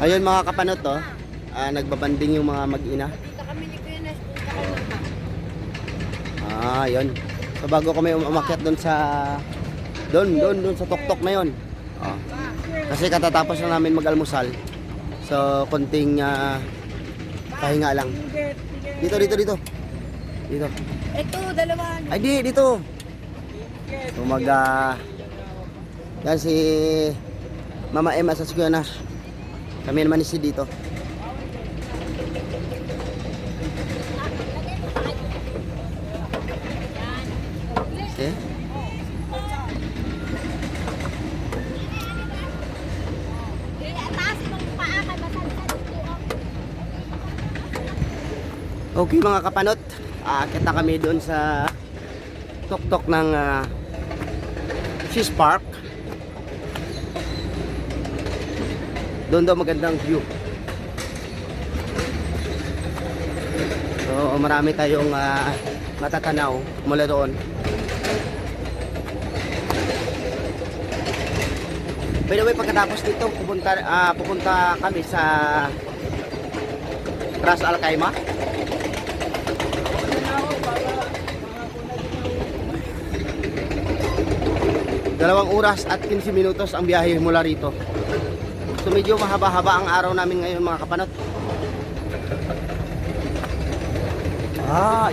Ayun mga kapanot to, nagbabanding yung mga mag-ina. Dito kami ni Kuya Nash, punta kay Mama. Ayun. So bago kami umakyat doon sa doon sa tuktok na yon. Oh. Kasi katatapos na namin mag-almusal. So konting pahinga lang. Dito. Dito. Ito, dalawa. Ay dito. So yan si Mama Emma sa Kuya Nash. Kami naman si dito. Okay. Okay mga kapanot, aakyat na kami doon sa tuktok ng Fish Park. Doon daw magandang view. So marami tayong matatanaw mula doon. By the way, pagkatapos dito pupunta kami sa Ras Al Khaimah. Dalawang oras at 15 minutos ang biyahe mula rito. So medyo mahaba-haba ang araw namin ngayon mga kapanot.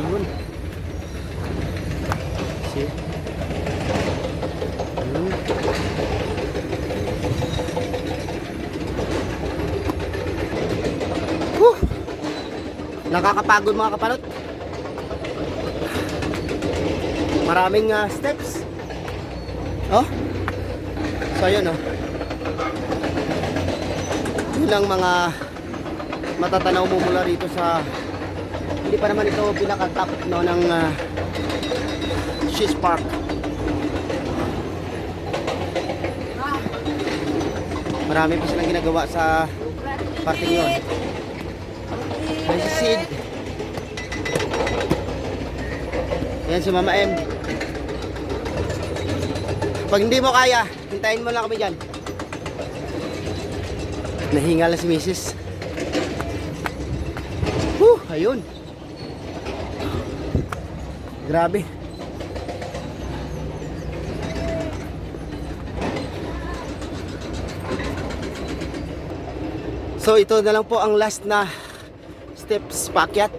Yun. See? Nakakapagod mga kapanot. Maraming steps. Oh. So yun yun lang mga matatanaw mo mula rito sa hindi pa naman ito pinaka-top ng Fish Park. Marami pa silang ginagawa sa parting yun. May Sid. Yan si Mama M. Pag hindi mo kaya, hintayin mo lang kami dyan. Nahinga lang si Mrs. Ayun. Grabe. So ito na lang po ang last na steps paakyat.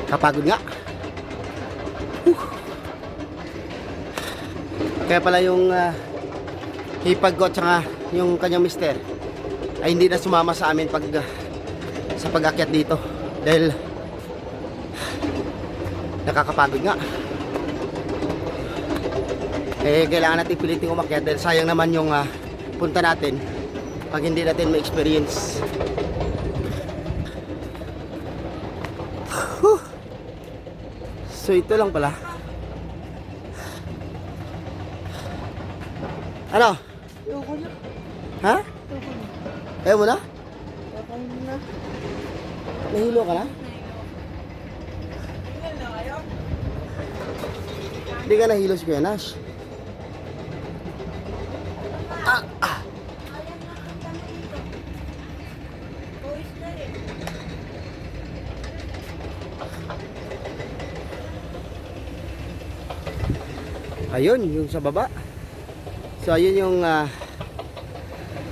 Kapagod nga. Kaya pala yung hipag ko at saka yung kanyang mister ay hindi na sumama sa amin sa pag-akyat dito dahil nakakapagod nga. Kailangan natin piliting umakyat dahil sayang naman yung punta natin pag hindi natin ma-experience. So ito lang pala. Ano? Ayoko na. Ha? Ayaw mo na? Ayoko na. Nahilo ka na? Hindi ka nahilo si Kuya Nash. Ayun, yung sa baba. So ayun yung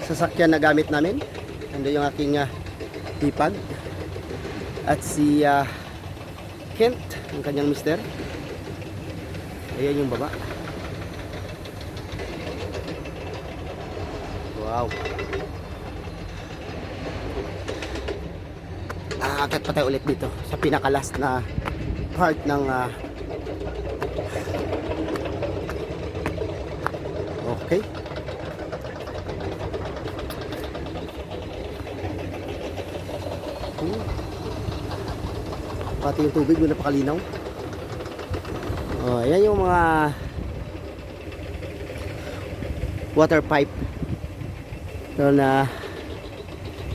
sasakyan na gamit namin. Ando yung aking hipag. At si Kent, ang kanyang mister. Ayun yung baba. Wow. Akat pa tayo ulit dito sa pinaka-last na part ng okay. Pati yung tubig mo napakalinaw. Ayan yung mga water pipe na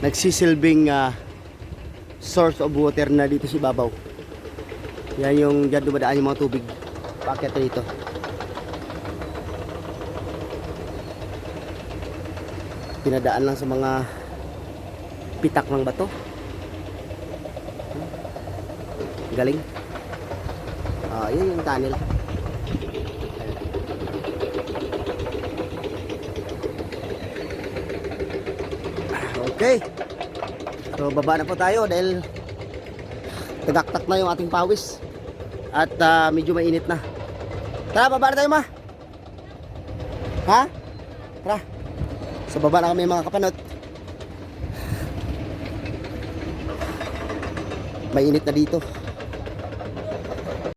nagsisilbing source of water na dito sa ibabaw. Yan yung dyan dumadaan yung mga tubig paakyat dito. pinadaan lang sa mga pitak ng bato. Galing. Yun yung tunnel. Okay. So baba na po tayo dahil tagaktak na yung ating pawis. At medyo mainit na. Tara, baba na tayo, ma. Ha? Tara. So baba na kami mga kapanot. Mainit na dito.